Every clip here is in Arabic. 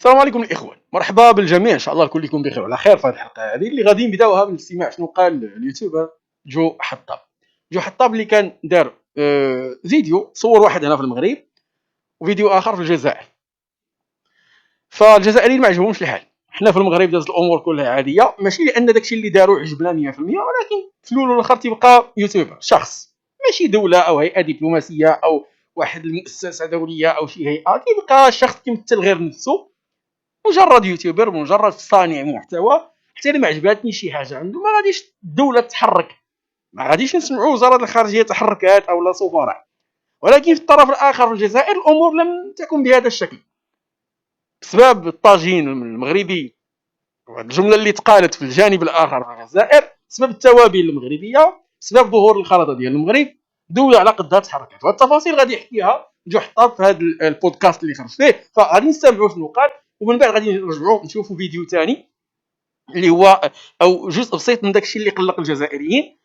السلام عليكم الاخوان، مرحبا بالجميع. ان شاء الله الكل يكون بخير وعلى خير في هذه الحلقه هذه اللي غادي نبداوها بالاستماع شنو قال اليوتيوبر جو حطاب. جو حطاب اللي كان دار فيديو صور واحد هنا في المغرب وفيديو اخر في الجزائر. فالجزائريين ما عجبهمش الحال. حنا في المغرب دازت الامور كلها عاديه، ماشي لان داكشي اللي داروا عجبنا 100%، ولكن في الاول والاخر تيبقى يوتيوبر شخص، ماشي دوله او هيئه دبلوماسيه او واحد المؤسسه دوليه او شي هيئه. تيبقى شخص كيمثل غير نفسه، مجرد يوتيوبر، مجرد صانع محتوى. حتى انا ما عجباتني شي حاجه عنده ما غاديش الدوله تحرك، ما غاديش نسمعوا وزاره الخارجيه تحركات او لا سفراء. ولكن في الطرف الاخر في الجزائر الامور لم تكن بهذا الشكل بسبب الطاجين المغربي والجمله اللي تقالت في الجانب الاخر في الجزائر، بسبب التوابل المغربيه، بسبب ظهور الخلطه ديال المغرب. دوله على قدها تحركت، والتفاصيل غادي يحكيها جو حطاب في هذا البودكاست اللي خرج فيه. فغادي نستمعوا شنو قال، ومن بعد غادي نرجعوا نشوفوا فيديو ثاني اللي هو او جزء بسيط من داكشي اللي قلق الجزائريين.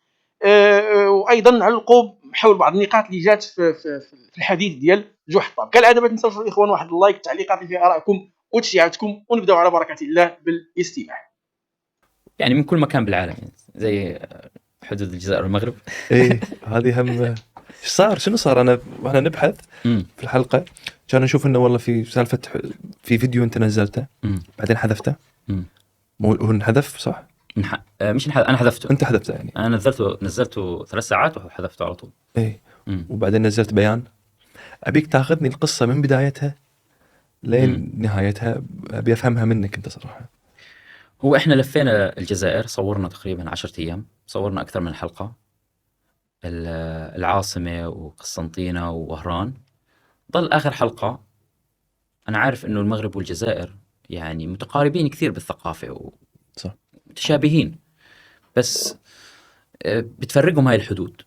وايضا نعلقوا حول بعض النقاط اللي جات في الحديث ديال جو حطاب. كالعاده ما تنساوش الاخوان واحد اللايك، تعليقات في ارائكم وتشجيعاتكم، ونبداو على بركه الله بالاستماع. يعني من كل مكان بالعالم، يعني زي حدود الجزائر والمغرب. ايه هذه هم. ايش صار؟ شنو صار؟ انا واحنا نبحث في الحلقه كان نشوف انه والله في سالفه، في فيديو انت نزلته بعدين حذفته. هو انحذف صح؟ مش انا حذفته. انت حذفته يعني؟ انا نزلته 3 ساعات وحذفته على طول. ايه وبعدين نزلت بيان. ابيك تاخذني القصه من بدايتها لين نهايتها، ابي افهمها منك انت صراحه. هو احنا لفينا الجزائر، صورنا تقريبا 10 ايام، صورنا اكثر من حلقه، العاصمه وقسنطينه ووهران. ضل اخر حلقه. انا عارف انه المغرب والجزائر يعني متقاربين كثير بالثقافه صح، متشابهين، بس بتفرقهم هاي الحدود.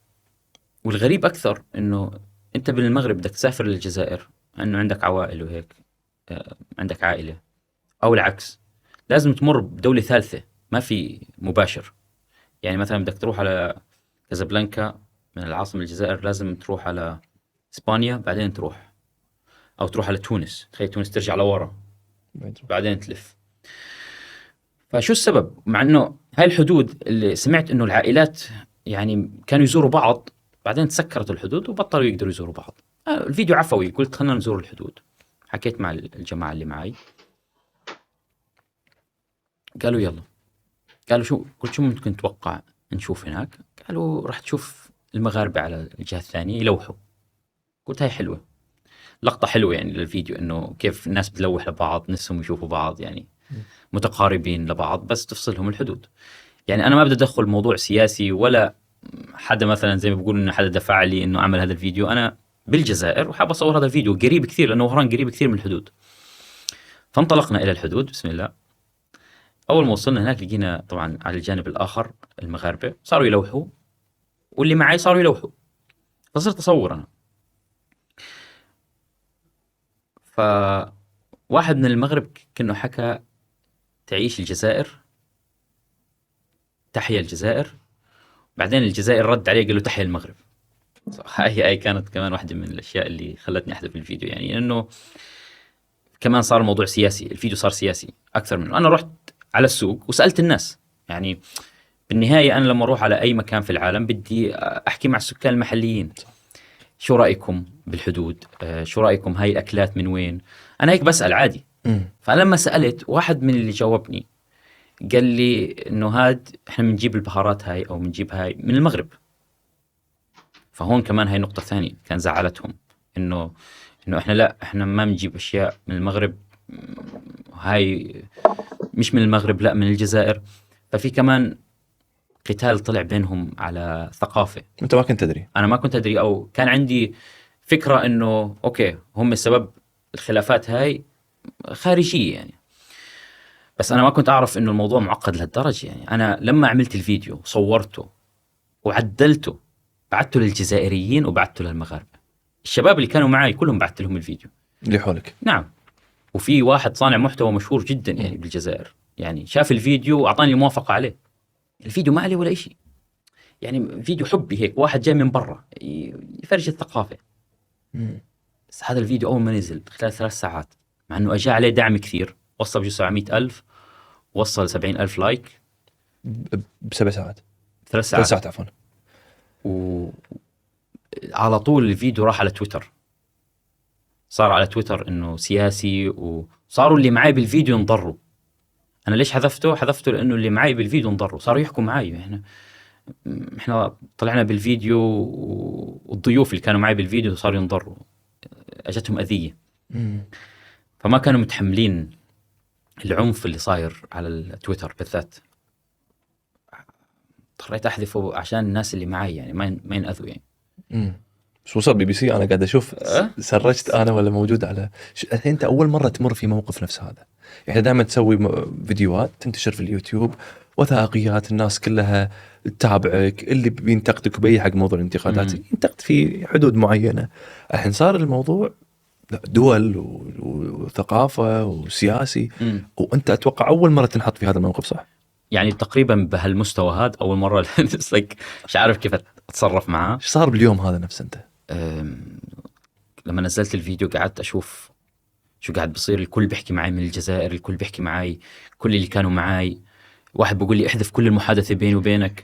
والغريب اكثر انه انت بالمغرب بدك تسافر للجزائر، انه عندك عوائل وهيك، عندك عائله، او العكس لازم تمر بدوله ثالثه، ما في مباشر. يعني مثلا بدك تروح على كازابلانكا من العاصمه الجزائر، لازم تروح على اسبانيا بعدين تروح، او تروح على تونس. تخيل تونس ترجع لورا بعدين تلف. فشو السبب؟ مع انه هاي الحدود اللي سمعت انه العائلات يعني كانوا يزوروا بعض، بعدين تسكرت الحدود وبطلوا يقدروا يزوروا بعض. الفيديو عفوي، قلت خلنا نزور الحدود. حكيت مع الجماعة اللي معي، قالوا يلا. قالوا شو؟ قلت شو ممكن تتوقع نشوف هناك؟ قالوا راح تشوف المغاربة على الجهة الثانية يلوحوا. قلت هاي حلوة، لقطة حلوة يعني للفيديو، انه كيف الناس بتلوح لبعض، نفسهم يشوفوا بعض، يعني متقاربين لبعض بس تفصلهم الحدود. يعني انا ما بدي ادخل موضوع سياسي، ولا حدا مثلا زي ما بيقولوا انه حدا دفع لي انه اعمل هذا الفيديو. انا بالجزائر وحاب اصور هذا الفيديو، قريب كثير لانه وهران قريب كثير من الحدود. فانطلقنا الى الحدود بسم الله. اول ما وصلنا هناك لقينا طبعا على الجانب الاخر المغاربه صاروا يلوحوا، واللي معي صاروا يلوحوا، فصرت اصور انا. فواحد من المغرب كأنه حكى تعيش الجزائر، تحيا الجزائر. بعدين الجزائر رد عليه قال له تحيا المغرب. هاي كانت كمان واحدة من الأشياء اللي خلتني أحذف الفيديو، يعني إنه كمان صار الموضوع سياسي، الفيديو صار سياسي أكثر منه. أنا رحت على السوق وسألت الناس، يعني بالنهاية أنا لما أروح على أي مكان في العالم بدي أحكي مع السكان المحليين، شو رأيكم بالحدود؟ شو رأيكم هاي الأكلات من وين؟ أنا هيك بسأل عادي. فلما سألت واحد من اللي جاوبني قال لي إنه هاد إحنا بنجيب البهارات هاي أو بنجيب هاي من المغرب. فهون كمان هاي نقطة ثانية كان زعلتهم، إنه إحنا لا، إحنا ما بنجيب أشياء من المغرب، هاي مش من المغرب لا من الجزائر. ففي كمان قتال طلع بينهم على ثقافة. أنت ما كنت تدري؟ أنا ما كنت أدري، أو كان عندي فكرة إنه أوكي هم السبب الخلافات هاي خارجية يعني، بس أنا ما كنت أعرف إنه الموضوع معقد لهالدرجة. يعني أنا لما عملت الفيديو صورته وعدلته، بعته للجزائريين وبعته للمغاربة. الشباب اللي كانوا معي كلهم بعت لهم الفيديو اللي حولك. نعم. وفي واحد صانع محتوى مشهور جدا يعني بالجزائر، يعني شاف الفيديو وأعطاني الموافقة عليه. الفيديو ما عليه ولا إشي، يعني فيديو حبي هيك، واحد جاي من برا يفرج الثقافة. بس هذا الفيديو أول ما نزل خلال 3 ساعات مع انه اجى عليه دعم كثير، وصل بجوز 700,000، وصل 70,000 لايك ب7 ساعات 3 3 ساعات. ساعات عفوا. وعلى طول الفيديو راح على تويتر، صار على تويتر انه سياسي، وصاروا اللي معي بالفيديو انضروا. انا ليش حذفته لانه اللي معي بالفيديو انضروا، صاروا يحكوا معي. احنا طلعنا بالفيديو والضيوف اللي كانوا معي بالفيديو صاروا ينضروا، اجتهم اذيه. فما كانوا متحملين العنف اللي صاير على التويتر بالذات. اضطريت احذفه عشان الناس اللي معي يعني ما ينأذوا يعني. بس وصل BBC انا قاعد اشوف سرجت انا ولا موجود على الحين. انت اول مره تمر في موقف نفس هذا؟ يعني دائما تسوي فيديوهات تنتشر في اليوتيوب، وثائقيات، الناس كلها تتابعك، اللي بينتقدك باي حق موضوع الانتقادات ينتقد في حدود معينه. الحين صار الموضوع دول وثقافه وسياسي، وانت اتوقع اول مره تنحط في هذا الموقف، صح؟ يعني تقريبا بهالمستوى هذا اول مره. مش عارف كيف اتصرف معاه. ايش صار باليوم هذا نفسه انت؟ لما نزلت الفيديو قعدت اشوف شو قاعد بصير. الكل بيحكي معي من الجزائر، الكل بيحكي معي، كل اللي كانوا معي. واحد بيقول لي احذف كل المحادثه بيني وبينك.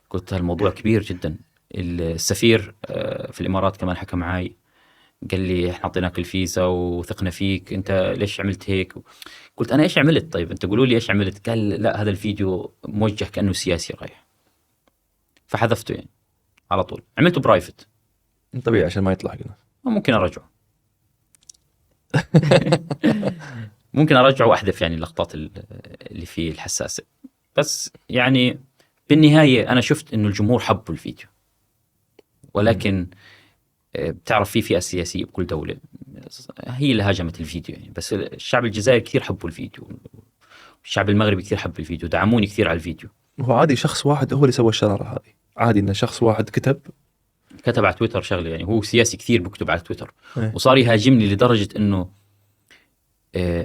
قلت الموضوع كبير جدا. السفير في الامارات كمان حكى معي، قال لي احنا اعطيناك الفيزا وثقنا فيك، انت ليش عملت هيك؟ قلت انا ايش عملت؟ طيب انت قولوا لي ايش عملت. قال لا هذا الفيديو موجه كانه سياسي رايح. فحذفته يعني على طول، عملته برايفت طبيعي عشان ما يطلع قلنا. ممكن ارجعه. ممكن ارجعه واحذف يعني اللقطات اللي فيه الحساسه. بس يعني بالنهايه انا شفت انه الجمهور حبوا الفيديو، ولكن بتعرف في فئة سياسية بكل دولة هي اللي هاجمت الفيديو يعني. بس الشعب الجزائري كثير حبوا الفيديو، الشعب المغربي كثير حب الفيديو، دعموني كثير على الفيديو. هو عادي شخص واحد هو اللي سوى الشرارة هذه؟ عادي ان شخص واحد كتب على تويتر شغله يعني. هو سياسي كثير بكتب على تويتر وصار يهاجمني لدرجة انه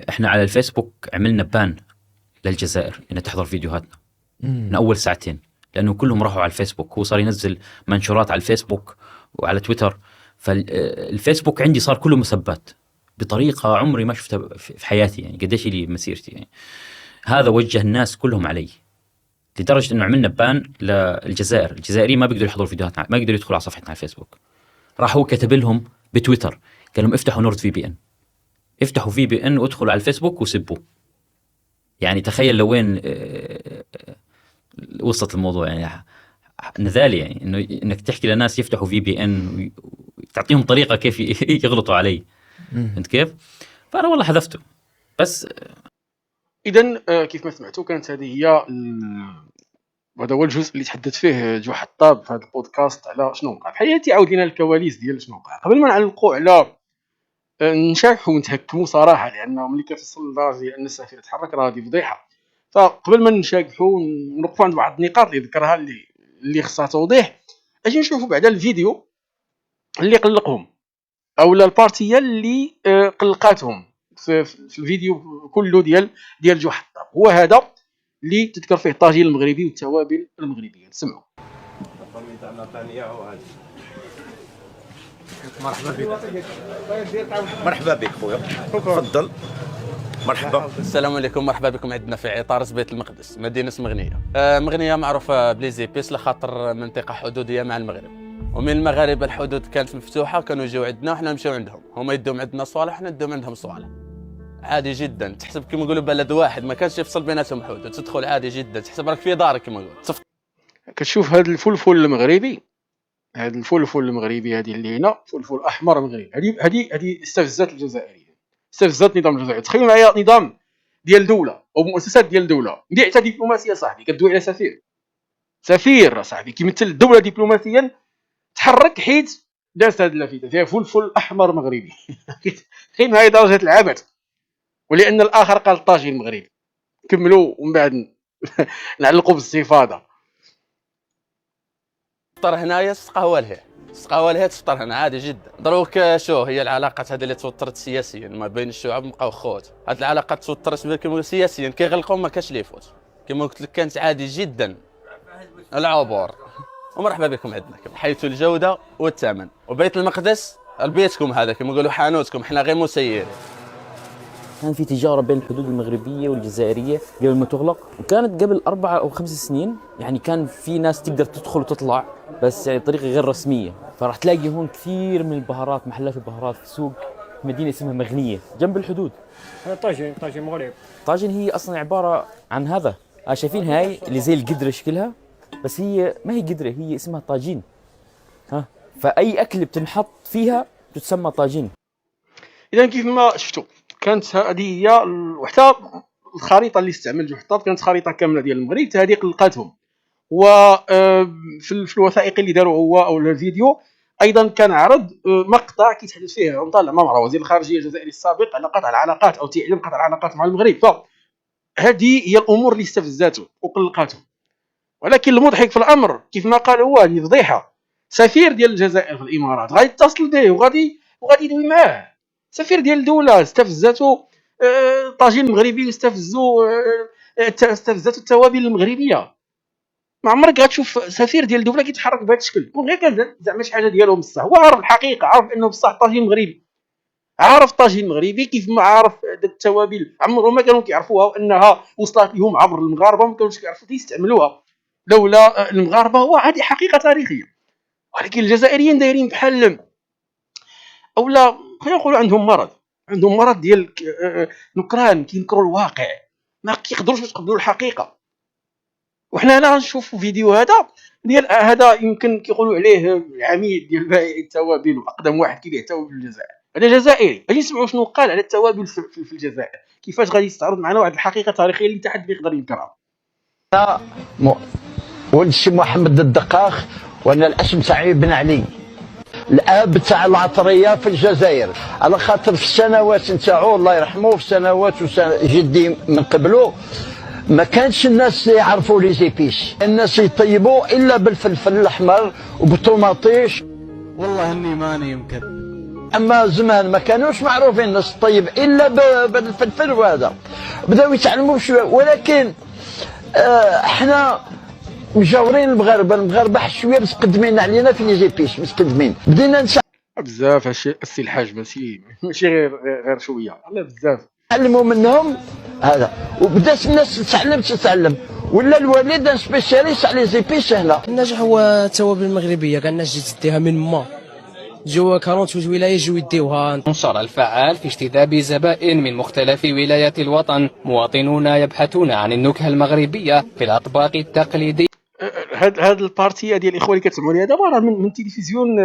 احنا على الفيسبوك عملنا بان للجزائر انها تحضر فيديوهاتنا من اول ساعتين، لانه كلهم راحوا على الفيسبوك. هو صار ينزل منشورات على الفيسبوك وعلى تويتر. فالفيسبوك عندي صار كله مسبات بطريقة عمري ما شفتها في حياتي يعني، قديش لي مسيرتي يعني. هذا وجه الناس كلهم علي لدرجة انه عملنا بان للجزائر. الجزائريين ما بيقدروا يحضروا فيديوهاتنا، ما يقدروا يدخلوا على صفحتنا على الفيسبوك. راح هو كتب لهم بتويتر، قال لهم افتحوا نورد VPN، افتحوا VPN وادخلوا على الفيسبوك وسبوا. يعني تخيل لوين وصلت الموضوع يعني. نذالي يعني انك تحكي لناس يفتحوا VPN وتعطيهم طريقة كيف يغلطوا علي. انت كيف؟ فانا والله حذفته. بس اذا كيف ما سمعتوا كانت هذه هي وهذا هو الجزء اللي تحدث فيه جو حطاب في هذا البودكاست على شنو وقع في حياتي. عاود لنا الكواليس ديال شنو وقع قبل ما نعلقوا على نشاحوا ونتهكموا صراحه، لانه ملي كتصل لدرجه ديال ان السفير يتحرك راه هذه فضيحه. فقبل ما نشاكحوا ونوقفوا عند بعض النقاط اللي ذكرها اللي خصها توضيح، اجي نشوفوا بعدا الفيديو اللي قلقهم او البارتيه اللي قلقاتهم في الفيديو كله ديال جو حطاب. هو هذا اللي تذكر فيه الطاجين المغربي والتوابل المغربيه. نسمعوا. مرحبا بك خويا، تفضل. مرحبا. السلام عليكم، مرحبا بكم عندنا في عطارة بيت المقدس مدينة مغنية. مغنية معروفة بليزيبيس لخاطر منطقة حدودية مع المغرب، ومن المغاربة الحدود كانت مفتوحة، كانوا يجوا عندنا وحنا نمشيو عندهم، هما يدوم عندنا صوالح وحنا ندوم عندهم صوالح. عادي جدا، تحسب كما نقولوا بلد واحد ما كانش يفصل بيناتهم حدود، تدخل عادي جدا تحسب راك في دارك كما نقول. كتشوف هذا الفلفل المغربي، هذا الفلفل المغربي هذه اللي هنا فلفل احمر مغربي، هذه استفزت الجزائريين، استفزت النظام الجزائري. تخيلوا معايا نظام ديال دوله او مؤسسات ديال دوله ندير حتى دبلوماسيه صاحبي كدوي على سفير صاحبي كيمثل الدوله دبلوماسيا تحرك حيت دازت هذه اللافته فيها فلفل احمر مغربي. تخيل معايا درجه العبث. ولان الاخر قال الطاجين المغربي. كملوا ومن بعد نعلقوا بالاستفاضه. تفطر هنايا القهوه لهيه تفطر هنا عادي جدا. دروك شو هي العلاقات هذه اللي توترت سياسيا ما بين الشعوب بقاو خوت. هذه العلاقات توترت كما سياسيا كيغلقوا ما كاش اللي يفوت. كما قلت لك كانت عادي جدا العبور. ومرحبا بكم عندنا حيث الجوده والثمن. وبيت المقدس بيتكم هذا كما نقولوا حانوتكم، حنا غير مسيرين. كان في تجارة بين الحدود المغربية والجزائرية قبل ما تغلق، وكانت قبل 4 أو 5 سنين. يعني كان في ناس تقدر تدخل وتطلع بس يعني بطريقة غير رسمية. فراح تلاقي هون كثير من البهارات، محلات البهارات في سوق مدينة اسمها مغنية جنب الحدود. طاجين مغرب. طاجن هي أصلا عبارة عن هذا، شايفين هاي اللي زي القدرة شكلها، بس هي ما هي قدرة، هي اسمها طاجين. فأي أكل بتنحط فيها تسمى طاجين. اذا كيف ما شفتوا كانت هذه هي وحتى الخريطه اللي استعمل جوحطاب كانت خريطه كامله ديال المغرب، هذيك لقاتهم. وفي الوثائقي اللي داروا هو او الفيديو ايضا كان عرض مقطع كيتحدث فيه عن طلال عمامره وزير الخارجيه الجزائري السابق على قطع العلاقات او تعليم قطع العلاقات مع المغرب. فهذه هي الامور اللي استفزاته وقلقاته. ولكن المضحك في الامر كيف ما قال هو، هذه فضيحه. سفير ديال الجزائر في الامارات غادي يتصل به وغادي يدوي معاه. سفير ديال الدوله استفزته طاجين مغربي واستفزوا استفزته التوابل المغربيه. ما عمرك غتشوف سفير ديال الدوله كيتحرك بهذا الشكل، غير كان زعما شي حاجه ديالو بصح. هو عارف الحقيقه، عارف انه بصح طاجين مغربي، عارف طاجين مغربي كيف ما عارف داك التوابل عمرهم ما كانوا كيعرفوها، وانها وصلت لهم عبر المغاربه ما كانوش كيعرفوا يستعملوها لولا المغاربه. هو هذه حقيقه تاريخيه. ولكن الجزائريين دايرين بحال اولا خلينا نقولوا عندهم مرض ديال نكران، كينكروا الواقع، ما كيقدروش يتقبلوا الحقيقه. وحنا هنا غنشوفوا فيديو هذا هذا يمكن كيقولوا عليه العميد ديال بائع التوابل واقدم واحد كيبيع التوابل في الجزائر. هذا جزائري، غادي نسمعوا شنو قال على التوابل في الجزائر، كيفاش غادي يستعرض معنا واحد الحقيقه تاريخيه اللي حتى حد يقدر ينكرها. ولد الشي محمد الدقاخ، وانا الاسم تاعي بن علي، الاب تاع العطريه في الجزائر، على خاطر في السنوات نتاعو الله يرحمه، في سنوات جدي من قبله ما كانش الناس يعرفوا لي زيبيس، الناس يطيبوا الا بالفلفل الاحمر وبالطوماطيش. والله اني ماني مكذب. اما زمان ما كانوش معروفين الناس تطيب الا بالفلفل، وهذا بداو يتعلموا شويه. ولكن احنا مجاورين المغاربه حش شويه متقدمين علينا في لي زيبيس، متقدمين بدينا بزاف. هادشي السي الحاج ماشي غير شويه، لا بزاف نتعلموا منهم هذا. وبدات الناس تتعلم، ولا الوالد سبيسياليست على لي زيبيس هنا. النجاح هو التوابل المغربيه، كان الناس جي تديها من ما جوا 48 ولايه جوا يديوها. انشر الفعال في اجتذاب زبائن من مختلف ولايات الوطن. مواطنون يبحثون عن النكهه المغربيه في الاطباق التقليديه. هاد البارتيه ديال الاخوه اللي كتسمعوا لي دابا راه من تلفزيون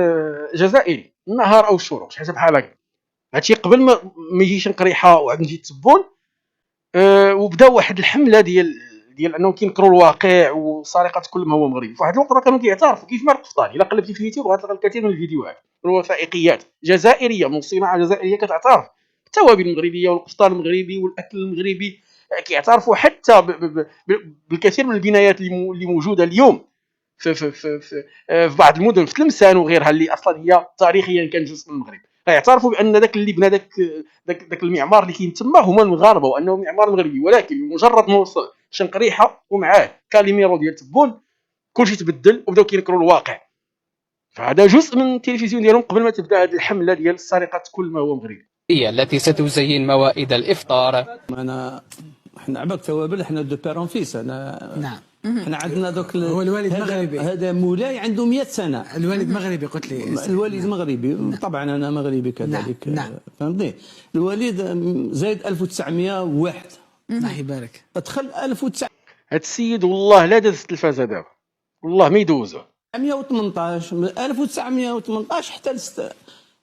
جزائري، النهار او الشروق شي حاجه بحال هكا. هادشي قبل ما يجيش نقريحه وعاد نجي تبون. وبداو واحد الحمله ديال انهم كينكروا الواقع وسرقه كل ما هو مغربي. فواحد الوقت راه كانوا كيعترفوا كيف ما قفطان. الا قلبتي في اليوتيوب غتلقى الكثير من الفيديوهات والوثائقيات جزائريه من صناعه جزائريه كتعترف بالتوابل المغربيه والقفطان المغربي والاكل المغربي. كيعترفوا حتى بالكثير من البنايات اللي موجوده اليوم في بعض المدن في تلمسان وغيرها اللي اصلا هي تاريخيا كان جزء من المغرب. يعترفوا بان داك اللي بنى داك المعمار اللي كاين تما هما المغاربه وانه معمار مغربي. ولكن بمجرد ما وصل شنقريحه ومعاه كاليميرو ديال تبون كلشي تبدل وبداو كينكروا الواقع. فهذا جزء من التلفزيون ديالهم قبل ما تبدا هذه الحمله ديال سرقه كل ما هو مغربي، هي التي ستزين موائد الافطار. احنا عباك توابل، احنا دو بيرون فيس. نعم. احنا عندنا دوك هو الوالد مغربي، هذا مولاي عنده 100 سنه. الوالد مغربي قلت لي. الوالد مغربي. نعم. طبعا انا مغربي كذلك. نعم. فهمتني. الوالد زايد 1901. الله يبارك. دخل 1900. هذا السيد والله لا داز التلفازه دابا، والله ما يدوزه. 1918 من 1918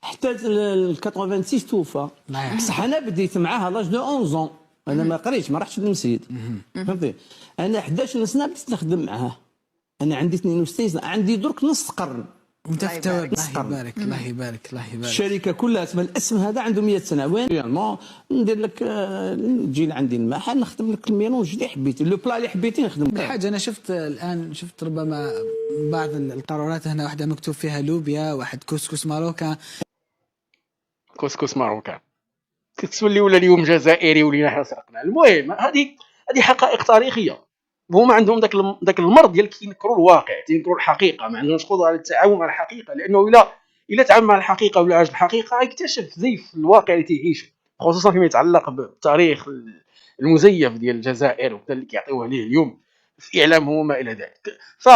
حتى ال 86 توفى. بصح انا بديت معاه لاج دو 11 ans. انا ما قريتش، ما رحتش للمسجد. فهمتي. انا 11 سنه بديت نخدم معاه. انا عندي 62 سنه، عندي درك نص قرن. وانت في التوابل. الله يبارك الله يبارك الله يبارك. الشركه كلها اسمها الاسم هذا عنده 100 سنه. وين ندير لك تجي لعندي المحل نخدم لك الميلونج اللي حبيتي، لو بلا اللي حبيتي نخدم. الحاجه انا شفت ربما بعض القرارات هنا، واحده مكتوب فيها لوبيا، واحد كسكس ماروكان. كسكس ماروكان كتولي ولا اليوم جزائري ولينا حنا سرقنا. المهم هذه حقائق تاريخيه. هما عندهم داك المرض ديال كينكروا الواقع، كينكروا الحقيقه، ما عندهمش قدره على التعامل مع الحقيقه. لانه الا تعامل مع الحقيقه ولا عاش الحقيقه غيكتشف زيف الواقع اللي تيعيشه. خصوصا فيما يتعلق بالتاريخ المزيف ديال الجزائر وكذا اللي كيعطيوه ليه اليوم في اعلامهم وما الى ذلك. ف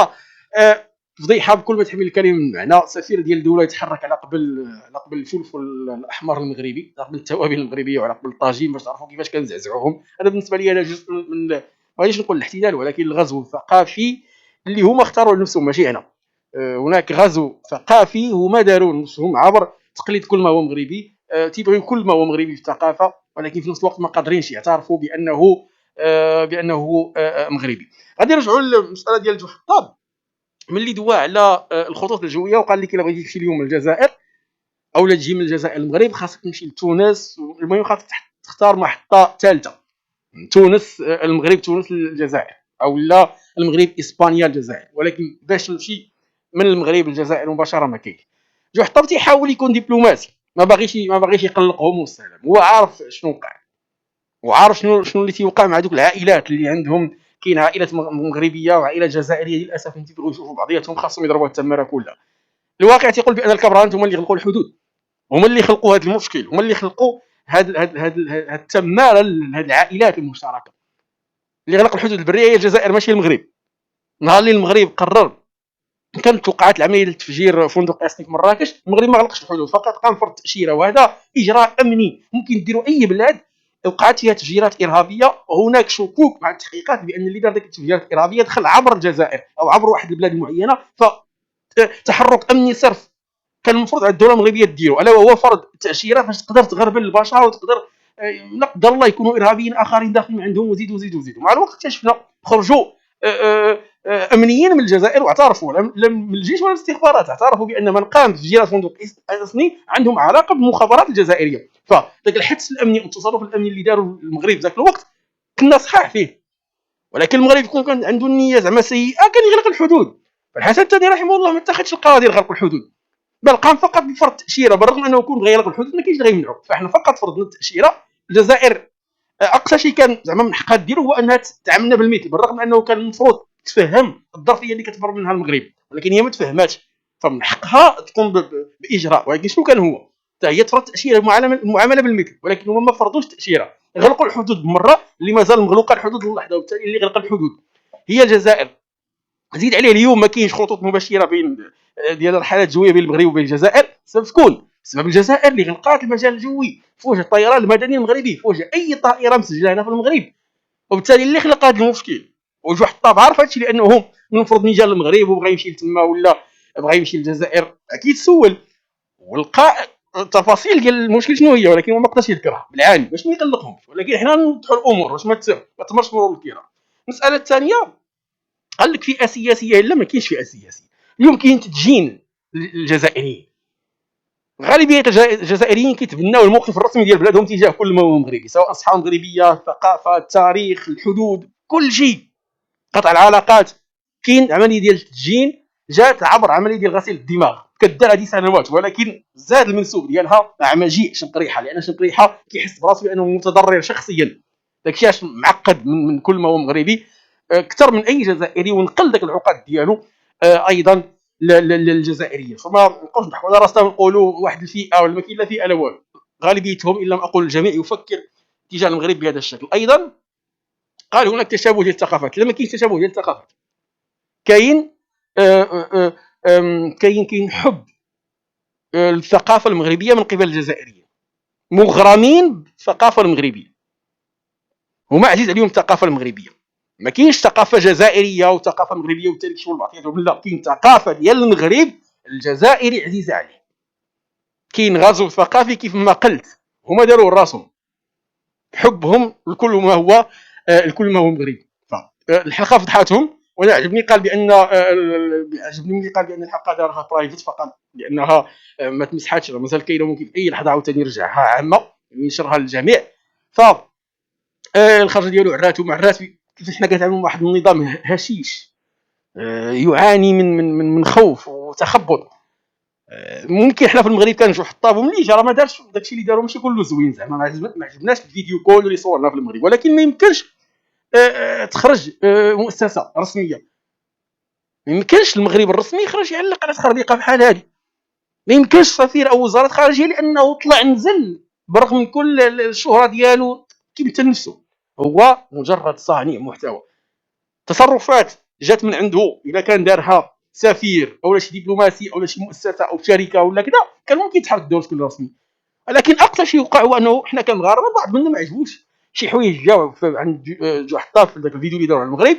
فضيحه بكل ما تحمل الكلمه من معنى. سفير ديال الدوله يتحرك على قبل الفلفل الاحمر المغربي، على قبل التوابل المغربيه وعلى قبل الطاجين باش تعرفوا كيفاش كنزعزعوهم. انا بالنسبه لي هذا جزء من ما غاديش نقول الاحتلال ولكن الغزو الثقافي اللي هما اختاروا لنفسهم ماشي انا. هناك غزو ثقافي هما داروا لنفسهم عبر تقليد كل ما هو مغربي. تيبغيو كل ما هو مغربي في الثقافه ولكن في نفس الوقت ما قادرينش يعترفوا بانه مغربي. غادي نرجعوا للمساله ديال جوج حطاب ملي دوا على الخطوط الجويه وقال لك الا بغيتي تمشي اليوم للجزائر او لا تجي من الجزائر للمغرب خاصك تمشي لتونس، المهم خاصك تختار محطه ثالثه، تونس المغرب تونس الجزائر او لا المغرب اسبانيا الجزائر. ولكن باش نمشي من المغرب للجزائر مباشره ما كاينش. جو حطاب تيحاول يكون دبلوماسي، ما باغيش يقلقهم والسلام. هو عارف شنو وقع وعارف شنو اللي تيوقع مع دوك العائلات اللي عندهم. كاين عائله مغربيه وعائله جزائريه للاسف اللي تيبغيو يشوفوا بعضياتهم خاصهم يضربوا التماره كلها. الواقع تيقول بان الكبرانت هما اللي خلقوا الحدود، هما اللي خلقوا هذا المشكل، هما اللي خلقوا هاد التماره لهاد العائلات المشتركه. اللي غلق الحدود البريه هي الجزائر ماشي المغرب. نهار اللي المغرب قرر كانت وقعت العمليه ديال تفجير فندق اسنيك مراكش، المغرب ما غلقش الحدود فقط قام فرض تاشيره، وهذا اجراء امني. ممكن ديروا اي بلاد وقعت فيها تفجيرات ارهابيه وهناك شكوك مع التحقيقات بان اللي دار ديك التفجيرات الارهابيه دخل عبر الجزائر او عبر واحد البلاد المعينه، فتحرك امني صرف كان المفروض على الدوله المغربيه ديرو، الا وهو فرض تاشيره باش تقدر تغربل البشر وتقدر لا قدر الله يكونوا ارهابيين اخرين داخلين عندهم وزيدوا. مع الوقت اكتشفنا خرجوا امنيين من الجزائر واعترفوا من الجيش ولا الاستخبارات، اعترفوا بان من قام بتفجير فندق اسني عندهم علاقه بالمخابرات الجزائريه. فذاك الحدث الامني والتصرف الامني اللي داروا المغرب ذاك الوقت كنا صحاح فيه، ولكن المغرب يكون كان عنده النيه زعما سيئه كان يغلق الحدود. فالحسن الثاني رحمه الله ما اتخذش القرار ديال غلق الحدود، بل قام فقط بفرض تاشيره بالرغم انه يكون بغى يغلق الحدود ما كاينش اللي غيمنعو. فاحنا فقط فرضنا التاشيره. الجزائر اقصى شيء كان زعما من حقها ديرو هو انها تعاملنا بالمثل، بالرغم انه كان المفروض تفهم الظرفيه اللي كتبر منها المغرب، ولكن هي ما تفهماتش. فمن حقها تقوم باجراء، ولكن شنو كان هو حتى هي تفرض تاشيره المعامله بالمثل، ولكن هما ما فرضوش تاشيره، غلقوا الحدود بمره اللي مازال مغلوقه الحدود للحظه. وبالتالي اللي غلق الحدود هي الجزائر. زيد عليه اليوم ما كاينش خطوط مباشره بين ديال الرحلات الجويه بين المغرب وبين الجزائر. سبب شكون؟ سبب الجزائر اللي غلقات المجال الجوي في وجه الطيران المدني المغربي، في وجه اي طائره مسجله هنا في المغرب. وبالتالي اللي خلق هذا المشكل وجو حطاب عارف هادشي، لانه المفروض ملي جا للمغرب وبغى يمشي لتما ولا بغى يمشي للجزائر اكيد سول ولقى التفاصيل ديال المشكل شنو هي، ولكن هو ما قدرش يذكرها بالعاني باش ما يقلقهمش. ولكن حنا نوضحوا الامور باش ما تمرش مرور الكرام. المساله الثانيه قال لك فئه سياسيه، لا ما كاينش فئه سياسيه. اليوم كاين تدجين الجزائريين، غالبيه الجزائريين كيتبناو الموقف الرسمي ديال بلادهم تجاه كل ما هو مغربي، سواء الصحه المغربيه، الثقافه، التاريخ، الحدود، كل شيء، قطع العلاقات. كاين عمليه ديال التدجين جات عبر عمليه ديال غسيل الدماغ كدار هذه سنوات، ولكن زاد المنسوب ديالها مع مجيء شنقريحه، لان شنقريحه كيحس براسو بانه متضرر شخصيا. داكشي علاش معقد من كل ما هو مغربي اكثر من اي جزائري، ونقل داك العقد ديالو ايضا للجزائريه. فما نبقاوش نضحكوا على راسنا ونقولوا واحد الفئه ولا ما كاين لا فئه لا والو. غالبيتهم ان لم اقول الجميع يفكر تجاه المغرب بهذا الشكل. ايضا قال هناك تشابه ديال الثقافات. لا ما كاينش تشابه ديال الثقافات، كاين كاين حب الثقافه المغربيه من قبل الجزائريين، مغرمين بالثقافه المغربيه، هما عزيز عليهم الثقافه المغربيه. ما كاينش ثقافه جزائريه وثقافه مغربيه وبالتالي كيشوفوا بعضياتهم، لا، كاين ثقافه ديال المغرب الجزائري عزيزه عليه. كاين غزو ثقافي كيف ما قلت، هما داروا راسهم حبهم لكل ما هو مغربي. الحلقه فضحاتهم، وانا عجبني قال بان الحلقه دارها برايفت فقط لانها ما تمسحاتش، مازال كاينه ممكن في اي لحظه عاوتاني يرجعها عامه ينشرها للجميع. ف الخرج ديالو عرات ومعرات كيفاش حنا كنتعاملوا مع واحد النظام هشيش يعاني من خوف وتخبط. ممكن حنا في المغرب كنجيو حطاب وملي جا راه ما دارش داكشي اللي داروا ماشي كله زوين، زعما ما عجبناش الفيديو كول اللي صورنا في المغرب، ولكن ما يمكنش تخرج مؤسسه رسميه، ما يمكنش المغرب الرسمي يخرج يعلق على تخربيقه بحال هذه، ما يمكنش سفير او وزاره خارجيه لانه طلع نزل برغم من كل الشهره ديالو كيمثل نفسه، هو مجرد صانع محتوى. تصرفات جات من عنده اذا كان دارها سفير او شي دبلوماسي او شي مؤسسه او شركه ولا كذا كان ممكن يتحرك الدور تكون رسمي. ولكن اقصى شيء وقع هو انه حنا كمغاربه بعض منا ما عجبوش شي حوايج جاو عند جو حطاب في ذاك الفيديو اللي داروا على المغرب،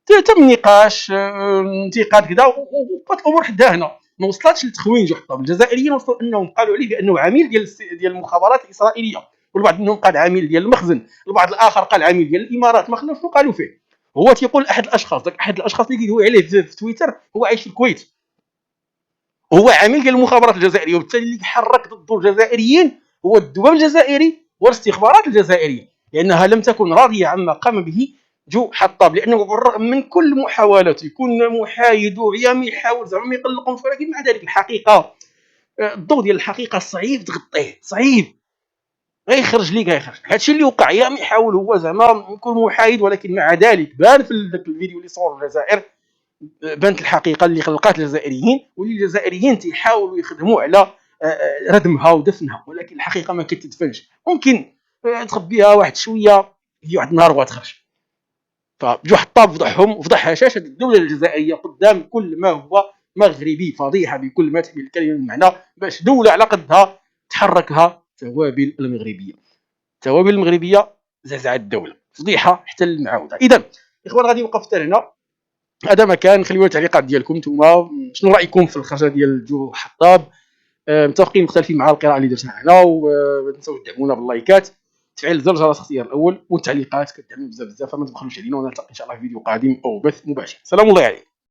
تم نقاش انتقاد كذا وبقات الامور حدا هنا ما وصلتش لتخوين جو حطاب. الجزائريين وصلوا انهم قالوا عليه بانه عميل ديال المخابرات الاسرائيليه، والبعض منهم قال عميل ديال المخزن، البعض الاخر قال عميل ديال الامارات، ما خلاش شنو قالوا فيه. هو تيقول احد الاشخاص، داك احد الاشخاص اللي كيدوي عليه في تويتر هو عايش في الكويت، هو عميل ديال المخابرات الجزائريه، وبالتالي اللي حرك ضد الجزائريين هو الدباب الجزائري والاستخبارات الجزائريه، لانها لم تكن راضيه عما قام به جو حطاب، لانه بالرغم من كل محاولاته يكون محايد وعيام يحاول زعما ما يقلقهمش، ولكن مع ذلك الحقيقه الضوء ديال الحقيقه صعيب تغطيه، صعيب غيخرج ليك غيخرج. هادشي اللي وقع يا يحاول هو زعما يكون محايد، ولكن مع ذلك بان في ذاك الفيديو اللي صور الجزائر بانت الحقيقه اللي خلقات الجزائريين، واللي الجزائريين تيحاولوا يخدموا على ردمها ودفنها، ولكن الحقيقه ما كتدفنش، ممكن تخبيها واحد شويه في واحد النهار وغتخرج. فجو حطاب فضحهم وفضح هشاشه الدوله الجزائريه قدام كل ما هو مغربي، فضيحه بكل ما تحمل الكلمه من معنى، باش دوله على قدها تحركها توابل المغربيه. التوابل المغربيه زعزعت الدوله، فضيحه حتى المعاوده. اذا اخوان غادي نوقف حتى هنا، هذا مكان. خليونا التعليقات ديالكم نتوما، شنو رايكم في الخرجه ديال جو حطاب؟ متفقين مختلفين مع القراءه اللي درتها هنا؟ وما تنساوش تدعمونا باللايكات، تفعيل زر الجرس اختيار الاول، والتعليقات كتدعموا بزاف بزاف. فما تبخلوش علينا، ونلتقي ان شاء الله في فيديو قادم او بث مباشر. سلام الله عليكم.